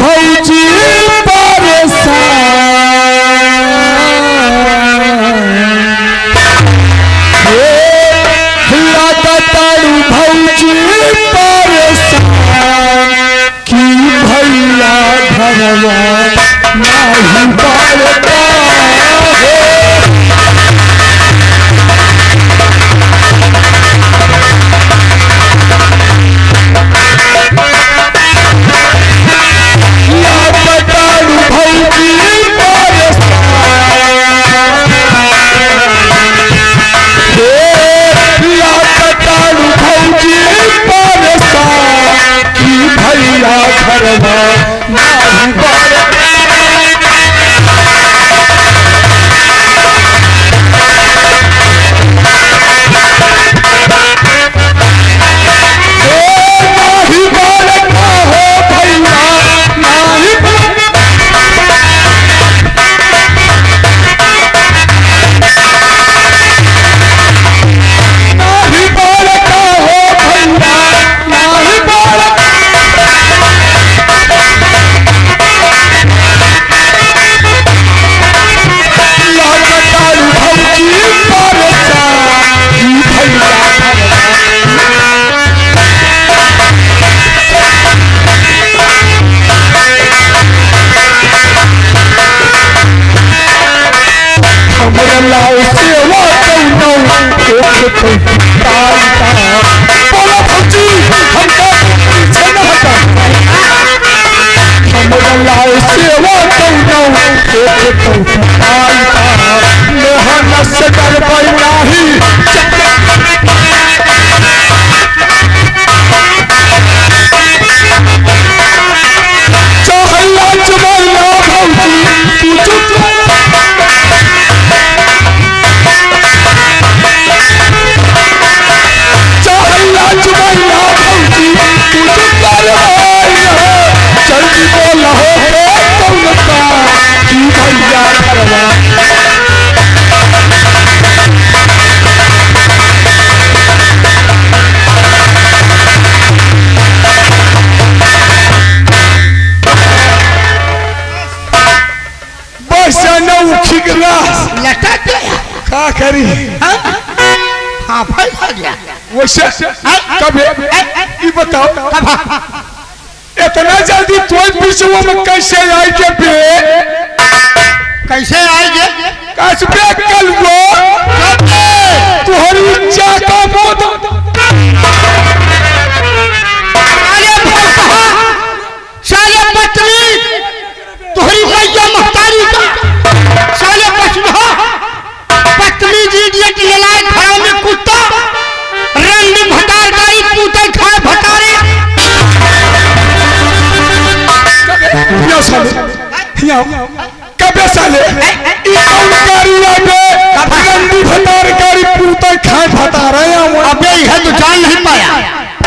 भौजी लागतारू भौजी परेशान की भैया घरवा नहीं पड़ता का करी हाँ फल खा गया वैसे कभी ये बताओ इतना जल्दी तो विश्व में कैसे आएंगे बे कैसे आएंगे कैसे कल वो तुम्हारी इच्छा का मोद साले पत्नी तुम्हारी मैया महतारी का साले पछुआ पत्नी जी इडियट ललाए खड़ा में कुत्ता रंग भटार गाई पूते खाए भटारे यो साले यो कबे साले ई कौन गाड़ी आगे रंग भटार गाड़ी पूते खाए भटारे अबे यह तो जान नहीं पाया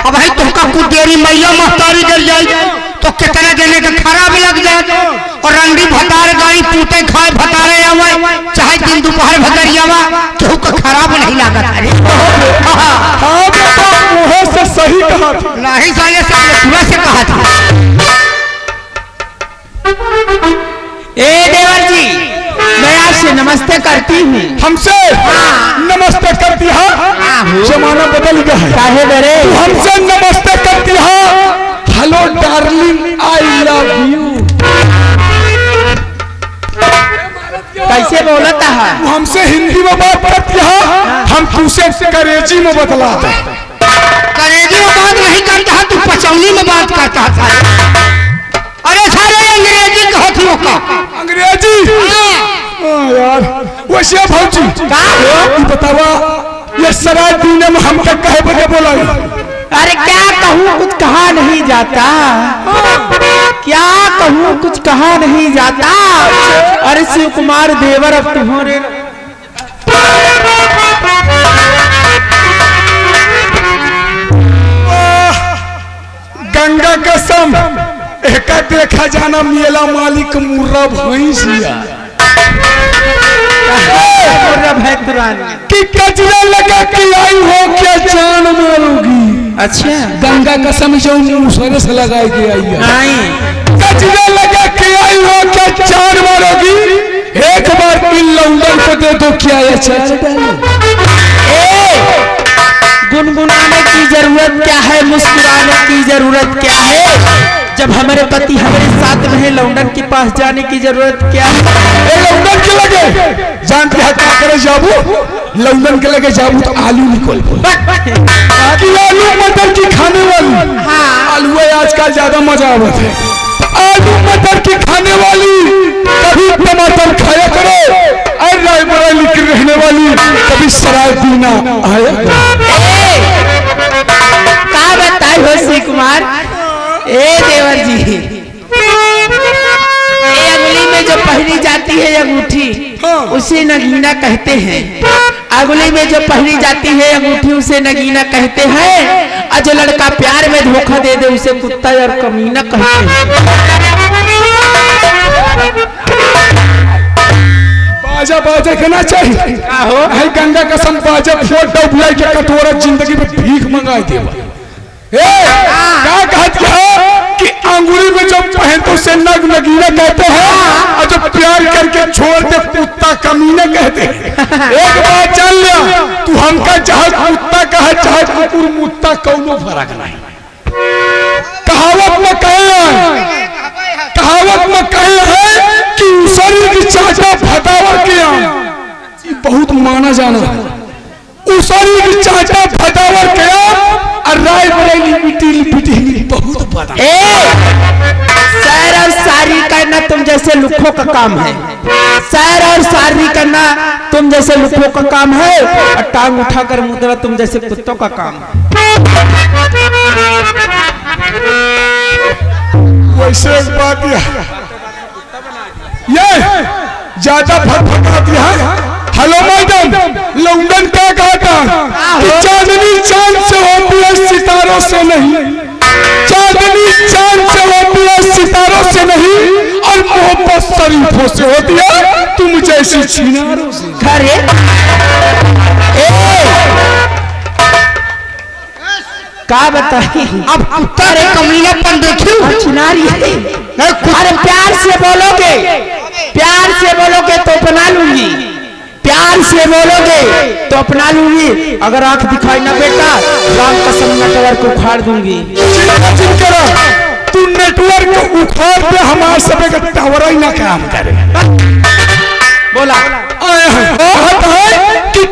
अब भाई तुमका कुछ देरी मैया महतारी गिर जाए तो कितने देने का खराब लग जाए और रंडी भटार गाड़ी पूते खाए भटारे आवे चाहे दिन दोपहर भटरियावा केहू का खराब नहीं लागत अरे हां बेटा मुंह से सही कहा था नहीं साले पूरा से कहा था। ए देवर जी मैं आपसे नमस्ते करती हूँ। हमसे नमस्ते करती है जमाना बदल गया है काहे डरे तू हमसे नमस्ते करती है hello darling I love you कैसे बोलता है तू हमसे हिंदी में बात करती है हम तुझसे अंग्रेजी में बतलाते हैं अंग्रेजी में बात नहीं करता है तू पचौली में बात करता था अरे सारे अंग्रेजी कहती हो का अंग्रेजी यार वैसे भौजी ये बतावा ये सराय दीने में हम क्या कहे बजे बोला अरे क्या कहूँ कुछ कहा नहीं जाता क्या कहूँ कुछ कहा नहीं जाता अरे शिव कुमार देवर अब तुम्हारे गंगा कसम एक देखा जाना मेला मालिक मुर्रा भैंसिया कि कचरा लगा के आई हो क्या जान मारोगी। अच्छा गंगा कसम जो मुसरे से लगाई के आई है नहीं कचरा बोले तो क्या ये चार डालो? गुनगुनाने की जरूरत क्या है, मुस्कुराने की जरूरत क्या है? जब हमारे पति हमारे साथ में है, लौंडन के पास जाने की जरूरत क्या है? लौंडन के लगे जानते हैं क्या करे जाबू? लौंडन के लगे जाबू तो आलू निकल कि आलू मटर की खाने वाली। आलू आजकल ज्यादा मजा आवत है। आलू मटर की खाने वाली कभी टमाटर खाया करो, और रायबरेली की रहने वाली कभी शराब पीना आया। क्या बताए हो श्री कुमार? ए देवर जी, ये अंगुली में जो पहनी जाती है अंगूठी, उसे नगीना कहते हैं। अंगुली में जो पहनी जाती है अंगूठी, उसे नगीना कहते हैं। और जो लड़का प्यार में धोखा दे दे, उसे कुत्ता और कमीना कहते हैं। बाजा बाजा कहना चाहिए। है गंगा कसम बाजा फोटो बुलाई के कटोरा जिंदगी में भीख मंगाई देवा। क्या कहती है कि अंगुली में जो पहनते उसे नग नगीना कहते हैं, और जो प्यार करके छोड़ते कुत्ता कमीना कहते हैं। एक बात जान लिया, तू हमका चाहे कुत्ता कहे चाहे कुकुर मुत्ता, कौनो फर्क नहीं। कहावत में कहे है कि उसरी की चाचा फटावर के आम, बहुत माना जाना है। उसरी की चाचा फटावर के आम, और रायबरेली मिट्टी बहुत बड़ा। सैर और शायरी करना तुम जैसे लुखों का काम है। सैर और शायरी करना तुम जैसे लुखों का काम है, और टांग उठाकर मुद्रा तुम जैसे कुत्तों का काम है। वैसे एक बात ये ज्यादा फटफटाती है। हेलो मैडम, लौंडन क्या कहता कि चांदनी चांद से होती है सितारों से नहीं। चांदनी चांद से होती है सितारों से नहीं, और मोहब्बत शरीफों से होती है तुम जैसी छिनारों से। घरे क्या बताई? अब कुत्ता रे कमीनापन देखियो। छिनारी है। अरे प्यार से बोलोगे, प्यार से बोलोगे तो अपना लूंगी, प्यार से बोलोगे तो अपना लूंगी। अगर आंख दिखाई ना बेटा, राम कसम नेटवर्क को उखाड़ दूंगी। तू नेटवर्क को उखाड़ दे, हमारे सब का टावर ही ना काम करे। बोला कि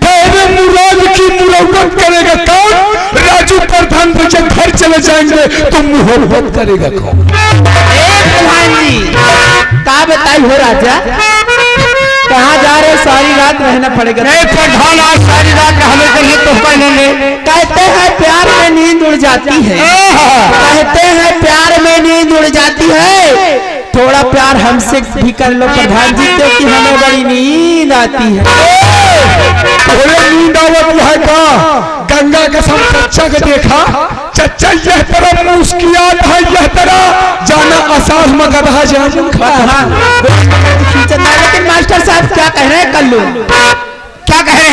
तेरे मुराद की मुरव्वत करेगा कौन? राजू प्रधान बच्चे घर चले जाएंगे तो मुहब्बत करेगा कौन? प्रधान जी क्या बताई हो राजा? कहाँ जा रहे? सारी रात रहना पड़ेगा। नहीं प्रधान, आज सारी रात रहने के लिए तो कहने कहते हैं प्यार में नींद उड़ जाती है। कहते हैं प्यार में नींद उड़ जाती है। थोड़ा प्यार हमसे भी कर लो प्रधान जी, क्योंकि हमें बड़ी नींद आती है। नींद आवत है का? गंगा कसम चच्चा के देखा, चच्चा यह तरह मुस्कियात है, यह तरह जाना आसास मगर जान। लेकिन मास्टर साहब क्या कह रहे हैं? कल्लू क्या कह रहे हैं?